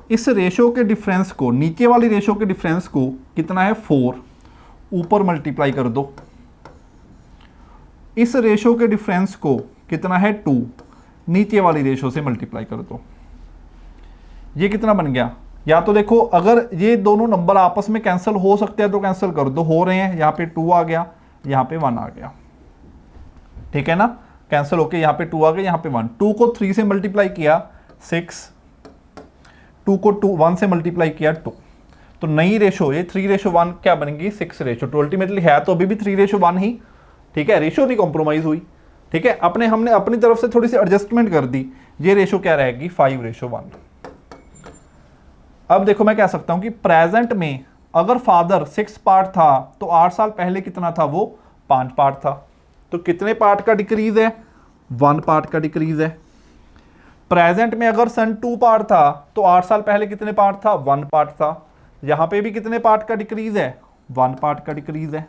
इस रेशो के डिफरेंस को, नीचे वाली रेशो के डिफरेंस को कितना है 4, ऊपर मल्टीप्लाई कर दो। इस रेशो के डिफरेंस को कितना है 2, नीचे वाली रेशो से मल्टीप्लाई कर दो। ये कितना बन गया? या तो देखो, अगर ये दोनों नंबर आपस में कैंसिल हो सकते हैं तो कैंसिल कर दो, हो रहे हैं। यहाँ पे 2 आ गया, यहाँ पे 1 आ गया। ठीक है ना, कैंसिल होके यहाँ पे 2 आ गया, यहाँ पे 1। 2 को 3 से मल्टीप्लाई किया 6, 2 को 1 से मल्टीप्लाई किया 2। तो नई रेशो ये 3:1 क्या बनेगी 6:2। तो अल्टीमेटली है तो अभी भी 3:1 ही। ठीक है, रेशो नहीं कॉम्प्रोमाइज हुई। ठीक है, हमने अपनी तरफ से थोड़ी सी एडजस्टमेंट कर दी। ये रेशो क्या रहेगी 5:1। अब देखो, मैं कह सकता हूं कि प्रेजेंट में अगर फादर 6 पार्ट था तो 8 साल पहले कितना था, वो 5 पार्ट था। तो कितने पार्ट का डिक्रीज है? 1 पार्ट का डिक्रीज है। प्रेजेंट में अगर सन 2 पार्ट था तो 8 साल पहले कितने पार्ट था? 1 पार्ट था। यहां पे भी कितने पार्ट का डिक्रीज है? 1 पार्ट का डिक्रीज है।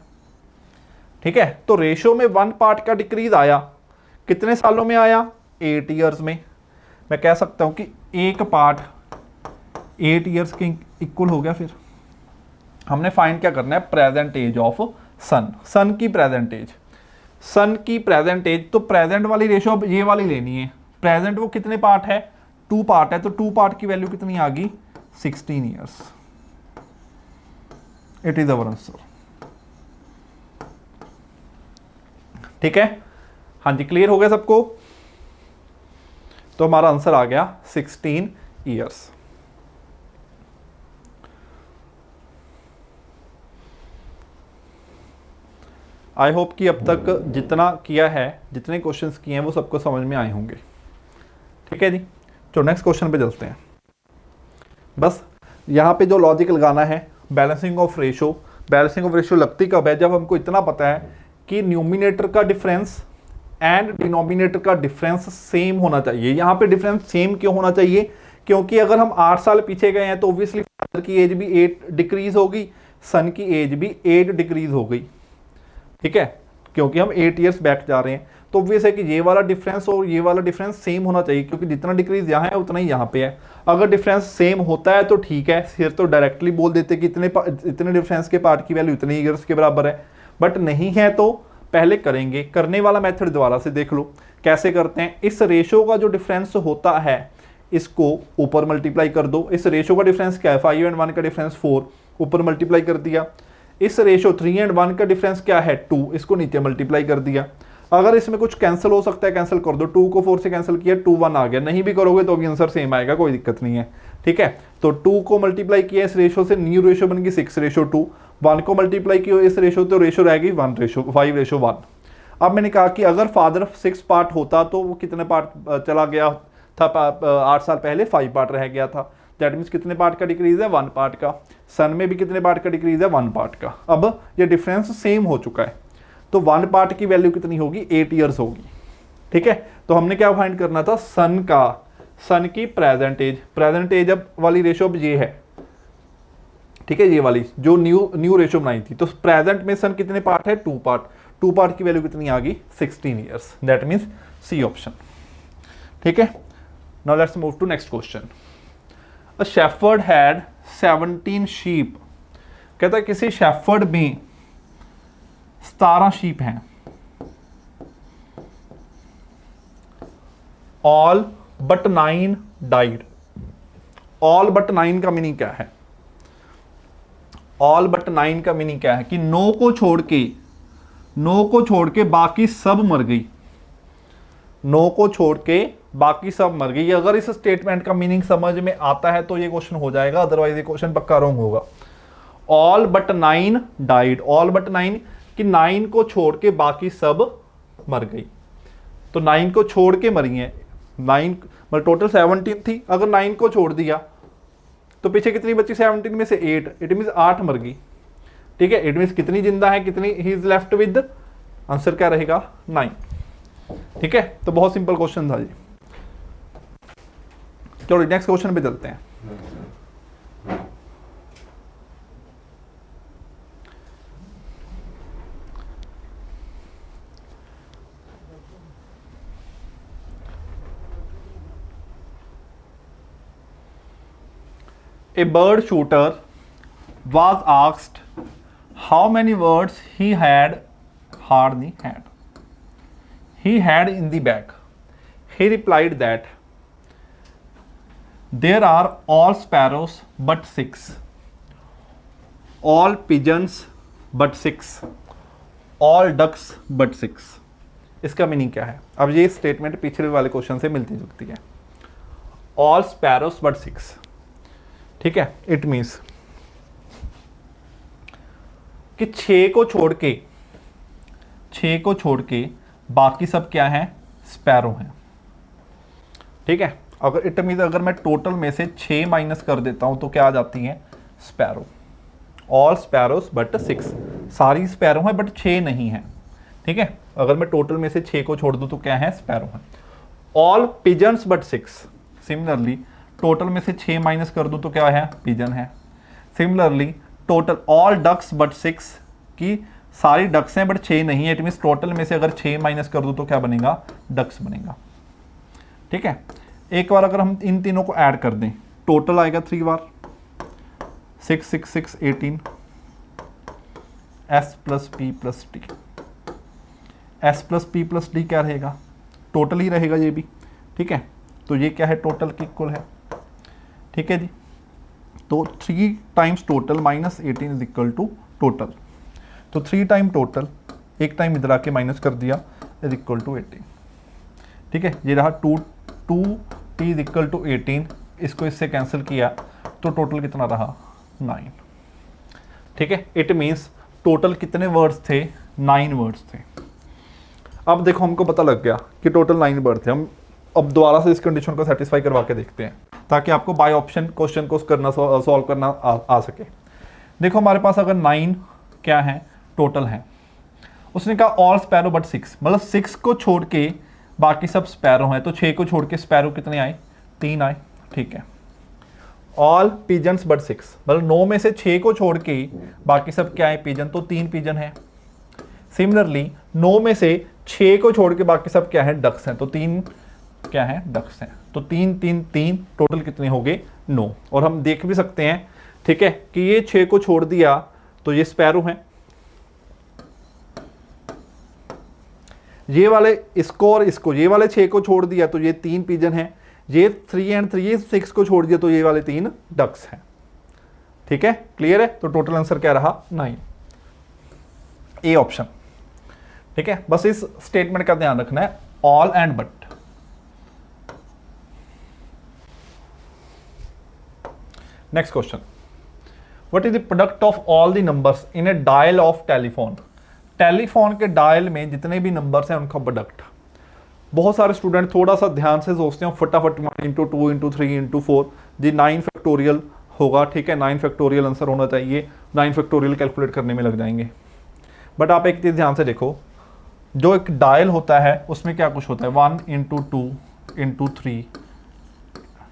ठीक है, तो रेशो में 1 पार्ट का डिक्रीज आया। कितने सालों में आया? 8 ईयर्स में। मैं कह सकता हूं कि एक पार्ट 8 ईयर्स के इक्वल हो गया। फिर हमने फाइंड क्या करना है? प्रेजेंट एज ऑफ सन। सन की प्रेजेंट एज, सन की प्रेजेंट एज। तो प्रेजेंट वाली रेशो अब ये वाली लेनी है। प्रेजेंट वो कितने पार्ट है? 2 पार्ट है। तो 2 पार्ट की वैल्यू कितनी आ गई? 16 years. It is our answer. ठीक है, हाँ जी, क्लियर हो गया सबको? तो हमारा आंसर आ गया 16 ईयर्स। आई होप कि अब तक जितना किया है, जितने क्वेश्चंस किए हैं वो सबको समझ में आए होंगे। ठीक है जी, तो नेक्स्ट क्वेश्चन पे चलते हैं। बस यहाँ पे जो लॉजिक लगाना है, balancing of ratio. Balancing of ratio लगती कब है? जब हमको इतना पता है कि न्यूमिनेटर का डिफरेंस एंड डिनोमिनेटर का डिफरेंस सेम होना चाहिए। यहाँ पे डिफरेंस सेम क्यों होना चाहिए? क्योंकि अगर हम 8 साल पीछे गए हैं तो ऑब्वियसली फादर की एज भी 8 डिक्रीज होगी, सन की एज भी 8 डिक्रीज हो गई। ठीक है, क्योंकि हम 8 ईयर्स बैक जा रहे हैं। तो ऑब्वियस है कि ये वाला डिफरेंस और ये वाला डिफरेंस सेम होना चाहिए, क्योंकि जितना डिक्रीज यहाँ है उतना ही यहाँ पे है। अगर डिफरेंस सेम होता है तो ठीक है, फिर तो डायरेक्टली बोल देते कि इतने डिफरेंस के पार्ट की वैल्यू इतने ईयर्स के बराबर है। बट नहीं है तो पहले करेंगे। करने वाला मेथड दोबारा से देख लो कैसे करते हैं। इस रेशो का जो डिफरेंस होता है इसको ऊपर मल्टीप्लाई कर दो। इस रेशो का डिफरेंस क्या है? 5 और 1 का डिफरेंस 4, ऊपर मल्टीप्लाई कर दिया। इस रेशो 3 और 1 का डिफरेंस क्या है? 2, इसको नीचे मल्टीप्लाई कर दिया। अगर इसमें कुछ कैंसिल हो सकता है, कैंसिल कर दो। 2 को 4 से कैंसिल किया, 2 1 आ गया। नहीं भी करोगे तो भी आंसर सेम आएगा, कोई दिक्कत नहीं है। ठीक है, तो 2 को मल्टीप्लाई किया इस रेशो से, न्यू रेशो बन गई 6:2। 1 को मल्टीप्लाई किया इस रेशो, तो रेशो रह गई 5:1। अब मैंने कहा कि अगर फादर 6 पार्ट होता तो वो कितने पार्ट चला गया था? 8 साल पहले 5 पार्ट रह गया था। दैट मीन्स कितने पार्ट का डिक्रीज है? 1 पार्ट का। सन में भी कितने पार्ट का डिक्रीज है? 1 पार्ट का। अब ये डिफरेंस सेम हो चुका है, तो 1 पार्ट की वैल्यू कितनी होगी? 8 ईयर्स होगी। ठीक है, तो हमने क्या फाइंड करना था? सन की प्रेजेंट एज। प्रेजेंट एज अब वाली रेशो अब ये है। ठीक है, ये वाली जो न्यू रेशो बनाई थी। तो प्रेजेंट में सन कितने पार्ट है? 2 पार्ट। 2 पार्ट की वैल्यू कितनी आ गई? 16 years. That means C option. ठीक है, now let's move to next question. A shepherd had 17 sheep। कहता है किसी शेफर्ड में 17 शीप हैं। All but 9 died। All but 9 का मीनिंग क्या है? ऑल बट 9 का मीनिंग क्या है कि नो को छोड़ के बाकी सब मर गई। नो को छोड़ के बाकी सब मर गई। अगर इस स्टेटमेंट का मीनिंग समझ में आता है तो ये क्वेश्चन हो जाएगा, अदरवाइज ये क्वेश्चन पक्का रॉन्ग होगा। All but 9 died, all but 9 कि 9 को छोड़ के बाकी सब मर गई। तो 9 को छोड़ के मरी है, 9 मतलब टोटल 17 थी, अगर 9 को छोड़ दिया तो पीछे कितनी बची? 17 में से 8, इट मीन्स 8 मर गई। ठीक है, इट मीन्स कितनी जिंदा है, कितनी he is left with, answer क्या रहेगा? 9। ठीक है, तो बहुत सिंपल क्वेश्चन था जी। चलो नेक्स्ट क्वेश्चन पे चलते हैं। A bird shooter was asked how many words he had in the bag. He replied that there are all sparrows but 6, all pigeons but 6, all ducks but 6. इसका meaning क्या है? अब ये स्टेटमेंट पिछले वाले क्वेश्चन से मिलती जुलती है। ऑल स्पैरोस बट 6, ठीक है, इट मीन्स कि 6 को छोड़ के बाकी सब क्या है? स्पैरो हैं। ठीक है, अगर इट मीन्स अगर मैं टोटल में से 6 माइनस कर देता हूं तो क्या आ जाती हैं? स्पैरो। ऑल स्पैरोस बट 6, सारी स्पैरो हैं बट 6 नहीं है। ठीक है, अगर मैं टोटल में से 6 को छोड़ दूं तो क्या है? स्पैरो है। All pigeons but 6, similarly total में से 6 माइनस कर दूं तो क्या है? पिजन है। Similarly total all ducks but 6 की सारी डक्स हैं बट 6 नहीं है, इट मीन्स टोटल में से अगर 6 माइनस कर दूं तो क्या बनेगा? डक्स बनेगा। ठीक है, एक बार अगर हम इन तीनों को ऐड कर दें, टोटल आएगा 3 बार 6 6 6 18, s plus P plus T. S plus P plus D क्या रहेगा? टोटल ही रहेगा ये भी। ठीक है, तो ये क्या है? टोटल की इक्वल है। ठीक है जी, तो 3 times total minus 18 is equal to total. तो 3 टाइम टोटल, एक टाइम इधर आके माइनस कर दिया, इज इक्वल टू 18। ठीक है, ये रहा 2 टी इज इक्वल टू 18, इसको इससे कैंसिल किया तो टोटल कितना रहा? 9। ठीक है, इट मीन्स टोटल कितने वर्ड्स थे? 9 वर्ड्स थे। अब देखो हमको पता लग गया कि टोटल 9 वर्ड थे। हम अब दोबारा से इस कंडीशन को सेटिस्फाई करवा के देखते हैं ताकि आपको बाय ऑप्शन क्वेश्चन को करना सॉल्व करना आ सके। देखो हमारे पास अगर 9 क्या है? टोटल है। उसने कहा ऑल स्पैरो बट 6, मतलब 6 को छोड़ के बाकी सब स्पैरो हैं, तो 6 को छोड़ के स्पैरो कितने आए? 3 आए। ठीक है, ऑल पिजन्स बट 6, मतलब 9 में से 6 को छोड़ के बाकी सब क्या है? पिजन, तो 3 पिजन है। सिमिलरली 9 में से 6 को छोड़ के बाकी सब क्या है? डक्स हैं, तो 3 क्या है? डक्स हैं। तो 3 3 3 टोटल कितने हो गए? 9। और हम देख भी सकते हैं, ठीक है, कि ये 6 को छोड़ दिया तो ये स्पैरो हैं, ये वाले इसको और इसको, ये वाले 6 को छोड़ दिया तो ये 3 पिजन हैं, ये 3 एंड 3 6 को छोड़ दिया तो ये वाले 3 डक्स हैं। ठीक है, क्लियर है? तो टोटल आंसर क्या रहा? 9, ए ऑप्शन। ठीक है, बस इस स्टेटमेंट का ध्यान रखना है, all and but. Next question, what is the product of all the numbers in A dial of telephone? Telephone के डायल में जितने भी नंबर्स हैं उनका प्रोडक्ट। बहुत सारे स्टूडेंट थोड़ा सा ध्यान से सोचते हैं, फटाफट 1 इंटू 2 इंटू 3 इंटू 4 जी 9 फैक्टोरियल होगा। ठीक है, 9 फैक्टोरियल आंसर होना चाहिए, 9 फैक्टोरियल कैलकुलेट करने में लग जाएंगे। बट आप एक चीज़ ध्यान से देखो, जो एक डायल होता है उसमें क्या कुछ होता है? 1 इंटू 2 इंटू 3।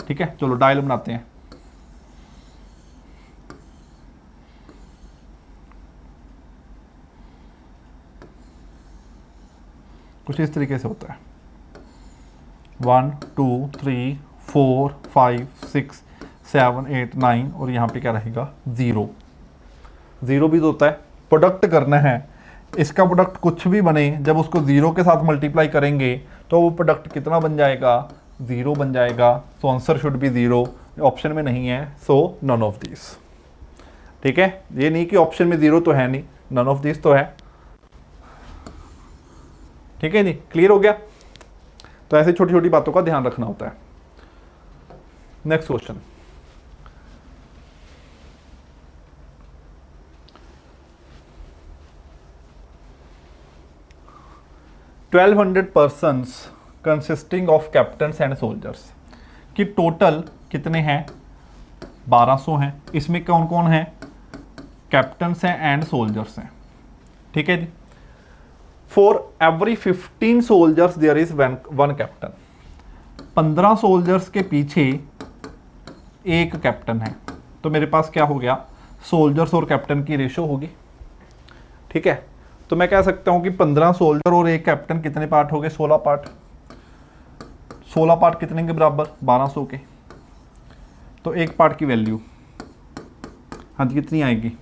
ठीक है, चलो डायल बनाते हैं। कुछ इस तरीके से होता है, 1 2 3 4 5 6 7 8 9, और यहाँ पे क्या रहेगा? 0 भी तो होता है। प्रोडक्ट करना है, इसका प्रोडक्ट कुछ भी बने, जब उसको 0 के साथ मल्टीप्लाई करेंगे तो वो प्रोडक्ट कितना बन जाएगा? 0 बन जाएगा। So answer should be 0, option में नहीं है, सो नन ऑफ दिस। ठीक है, ये नहीं कि ऑप्शन में 0 तो है नहीं, नन ऑफ दिस तो है। ठीक है जी, क्लियर हो गया। तो ऐसे छोटी छोटी बातों का ध्यान रखना होता है। Next question, $1200 persons consisting of captains and soldiers कि टोटल कितने हैं, 1200 हैं। इसमें कौन कौन है, कैप्टन्स हैं एंड सोल्जर्स हैं। ठीक है जी। For every 15 soldiers there is one captain, 15 soldiers के पीछे एक कैप्टन है। तो मेरे पास क्या हो गया, सोल्जर्स और कैप्टन की रेशो होगी। ठीक है, तो मैं कह सकता हूं कि 15 सोल्जर और एक कैप्टन कितने पार्ट हो गए, 16 पार्ट। 16 पार्ट कितने के बराबर, 1200 के। तो एक पार्ट की वैल्यू हाँ जी कितनी आएगी,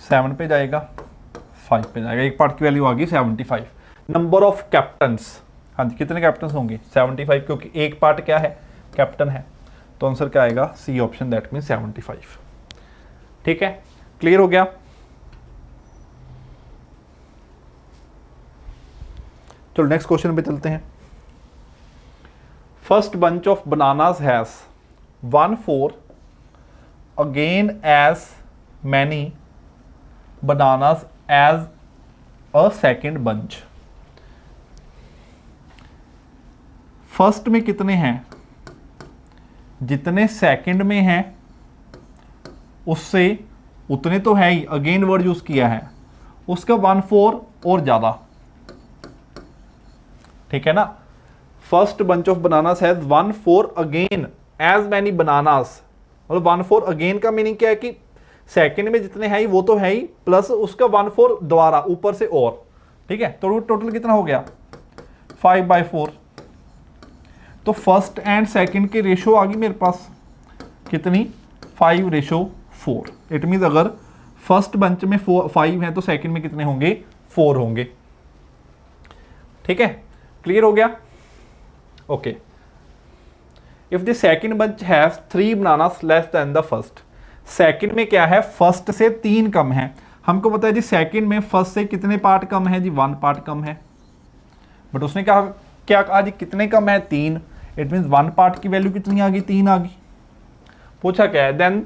7 पे जाएगा, 5 पे जाएगा। एक पार्ट की वैल्यू आ गई 75। नंबर ऑफ कैप्टन्स, हाँ जी कितने कैप्टन्स होंगे, 75, क्योंकि एक पार्ट क्या है, कैप्टन है। तो आंसर क्या आएगा, सी ऑप्शन, दैट मीन 75। ठीक है, क्लियर हो गया। चलो नेक्स्ट क्वेश्चन पे चलते हैं। First bunch of bananas has 1/4 again as many bananas as a second bunch. First में कितने हैं, जितने सेकंड में हैं उससे उतने तो है ही, अगेन वर्ड यूज किया है, उसका 1/4 और ज्यादा। ठीक है ना, first bunch of bananas has 1/4 again as many bananas, मतलब 1/4 अगेन का मीनिंग क्या है कि सेकंड में जितने हैं ही वो तो है ही, प्लस उसका 1/4 दोबारा ऊपर से और। ठीक है, तो टोटल कितना हो गया, 5/4। तो फर्स्ट एंड सेकंड की रेशो आ गई मेरे पास कितनी, 5/4। इट मीन अगर फर्स्ट बंच में 5 है तो सेकंड में कितने होंगे, 4 होंगे। ठीक है, क्लियर हो गया। Okay, if the second bunch has 3 bananas less than the first, second में क्या है, फर्स्ट से 3 कम है। हमको पता है जी सेकंड में फर्स्ट से कितने पार्ट कम है जी, 1 पार्ट कम है। बट उसने कहा क्या कहा जी, कितने कम है, 3। इट मीन 1 पार्ट की वैल्यू कितनी आ गई, 3 आ गई। पूछा क्या है, then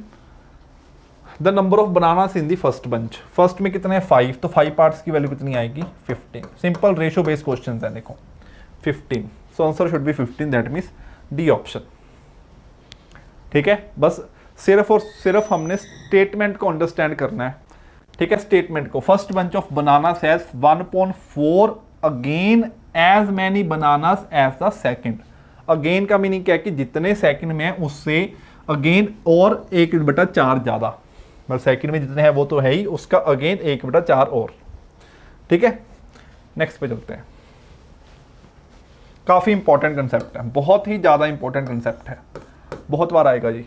the number of bananas in the first bunch, first में कितने हैं, 5, तो 5 पार्ट्स की वैल्यू कितनी आएगी, 15। सिंपल रेशो बेस्ड क्वेश्चन है, देखो 15, so answer should be 15, that means D option. ठीक है, बस सिर्फ और सिर्फ हमने स्टेटमेंट को अंडरस्टैंड करना है। ठीक है, स्टेटमेंट को, first bunch of bananas has 1/4 again as many bananas as the second. Again का मीनिंग क्या है कि जितने सेकंड में है उससे अगेन और 1/4 ज्यादा, मतलब सेकंड में जितने हैं वो तो है ही, उसका अगेन 1/4 और। ठीक है, नेक्स्ट पे चलते हैं। काफी इंपॉर्टेंट कंसेप्ट है, बहुत ही ज्यादा इंपॉर्टेंट कंसेप्ट है, बहुत बार आएगा जी।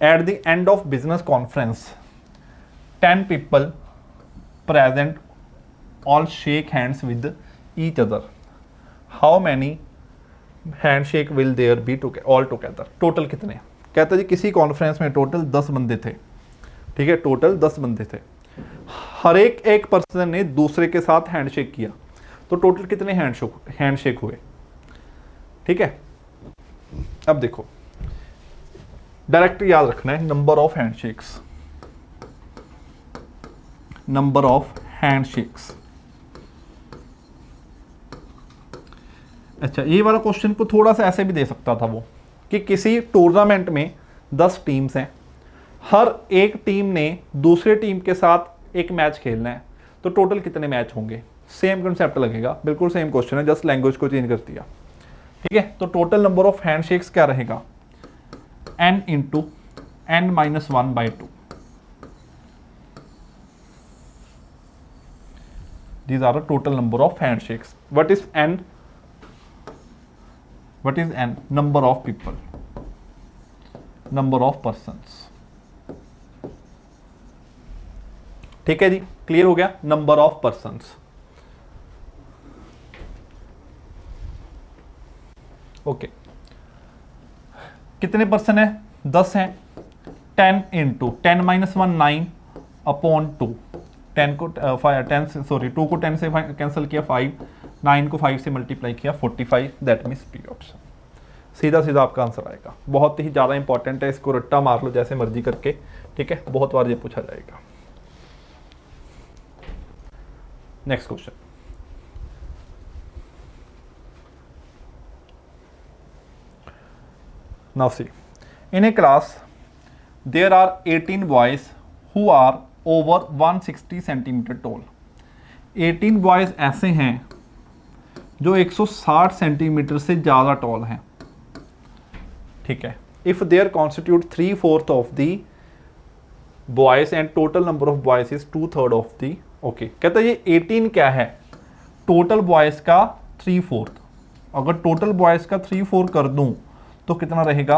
At the end of business conference 10 people present all shake hands with each other, how many handshake will there be all together, total कितने। कहता जी किसी कॉन्फ्रेंस में टोटल 10 बंदे थे। ठीक है, टोटल 10 बंदे थे, हर एक पर्सन ने दूसरे के साथ हैंडशेक किया, तो टोटल कितने हैंडशेक हुए। ठीक है, अब देखो डायरेक्ट याद रखना है, number of handshakes, number of handshakes. अच्छा, ये वाला क्वेश्चन को थोड़ा सा ऐसे भी दे सकता था वो, कि किसी टूर्नामेंट में 10 टीम्स हैं, हर एक टीम ने दूसरे टीम के साथ एक मैच खेलना है, तो टोटल कितने मैच होंगे। सेम कंसेप्ट लगेगा, बिल्कुल सेम क्वेश्चन है, जस्ट लैंग्वेज को चेंज कर दिया। ठीक है, तो टोटल नंबर ऑफ हैंडशेक्स क्या रहेगा, n into n-1/2। These are the total number of handshakes. What is n? What is n? Number of people, number of persons. ठीक है जी, क्लियर हो गया। Number of persons, okay. कितने person है? 10 हैं। 10 into 10 minus 1 9 upon 2। 10 को 10 से, sorry 2 को 10 से कैंसिल किया 5, 9 को 5 से मल्टीप्लाई किया 45, दैट मीन्स बी ऑप्शन। सीधा सीधा आपका आंसर आएगा। बहुत ही ज़्यादा इंपॉर्टेंट है, इसको रट्टा मार लो जैसे मर्जी करके, ठीक है, बहुत बार ये पूछा जाएगा। Next question, now see, in a class there are 18 boys who are over 160 centimetre tall. 18 boys ऐसे हैं जो 160 सेंटीमीटर से ज़्यादा टॉल हैं, ठीक है। If there constitute 3/4 of the boys and total number of boys is 2/3 of the, okay. कहता है ये 18 क्या है? टोटल बॉयज का 3/4। अगर टोटल बॉयज का 3/4 कर दूं तो कितना रहेगा?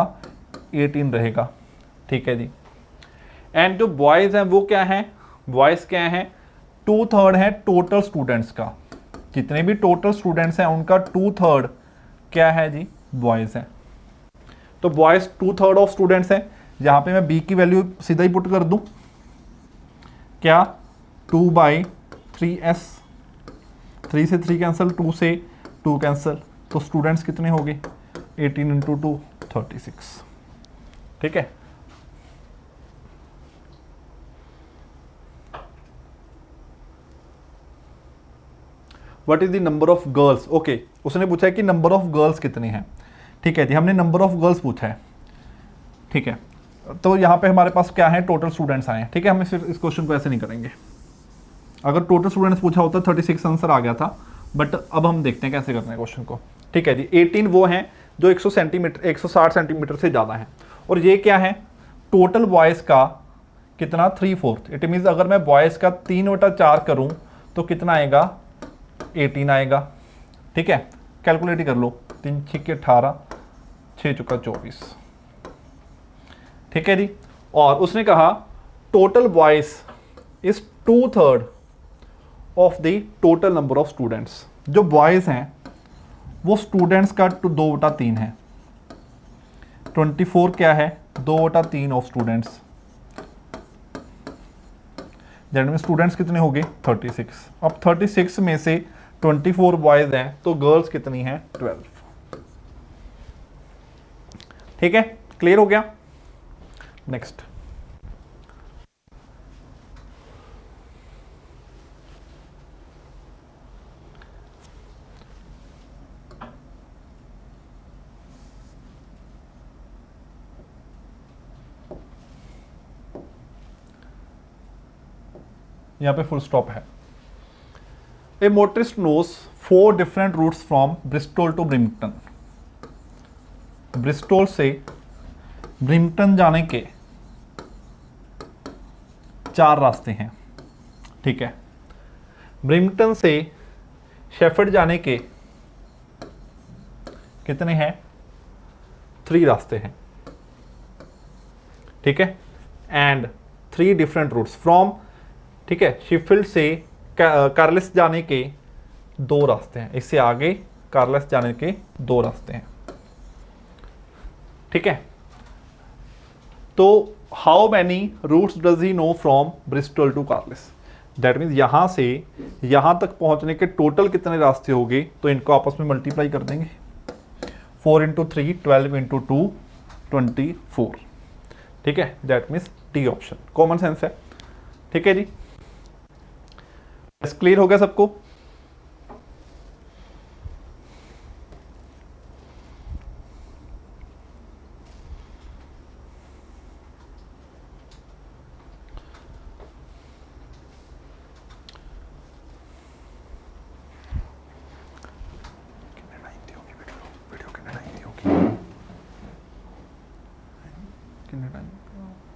18 रहेगा, ठीक है जी। एंड जो बॉयज हैं वो क्या है? बॉयज क्या है? 2/3 है टोटल स्टूडेंट्स का। जितने भी टोटल स्टूडेंट्स हैं उनका 2/3 क्या है जी? बॉयज है। तो बॉयज 2/3 ऑफ स्टूडेंट्स हैं। यहां पे मैं बी की वैल्यू सीधा ही पुट कर दूं, क्या? 2/3s, 3 से 3 कैंसिल, 2 से 2 कैंसिल, तो स्टूडेंट्स कितने हो गए? 18 इंटू 2 36, ठीक है। What is the number of girls? Okay, उसने पूछा है कि नंबर ऑफ गर्ल्स कितनी हैं, ठीक है जी। हमने नंबर ऑफ गर्ल्स पूछा है, ठीक है। तो यहाँ पे हमारे पास क्या है? टोटल स्टूडेंट्स आए हैं, ठीक है। हम इस क्वेश्चन को ऐसे नहीं करेंगे। अगर टोटल स्टूडेंट्स पूछा होता 36 आंसर आ गया था, बट अब हम देखते हैं कैसे करना है क्वेश्चन को, ठीक है जी। 18 वो हैं जो 160 सेंटीमीटर से ज़्यादा हैं, और ये क्या है? टोटल बॉयज़ का कितना? 3/4। इट मीन्स अगर मैं बॉयज़ का 3/4 करूँ तो कितना आएगा? 18 आएगा, ठीक है। कैलकुलेट ही कर लो, 3 6 18, 6 चुका 24, ठीक है जी। और उसने कहा total boys is 2/3 of the total number of students. जो बॉयज़ हैं वो स्टूडेंट्स का 2/3 है। 24 क्या है? 2/3 of students. That mean students कितने हो गए? 36। अब 36 में से 24 बॉयज हैं तो गर्ल्स कितनी हैं? 12, ठीक है। क्लियर हो गया। नेक्स्ट, यहां पे फुल स्टॉप है। A motorist knows 4 different routes from Bristol to Brimpton. Bristol से ब्रिम्पटन जाने के 4 रास्ते हैं, ठीक है। ब्रिम्पटन से शेफर्ड जाने के कितने हैं? 3 रास्ते हैं, ठीक है। एंड 3 डिफरेंट रूट्स फ्रॉम, ठीक है। शेफील्ड से कार्लिस जाने के 2 रास्ते हैं। इससे आगे कार्लिस जाने के 2 रास्ते हैं, ठीक है। तो how many routes does he know from Bristol to Carlisle? That means यहां से यहां तक पहुंचने के टोटल कितने रास्ते हो गए? तो इनको आपस में मल्टीप्लाई कर देंगे। 4 इंटू 3 12 इंटू 2 24, ठीक है। That means D option. Common sense है, ठीक है जी। क्लियर हो गया सबको? वीडियो कितने टाइम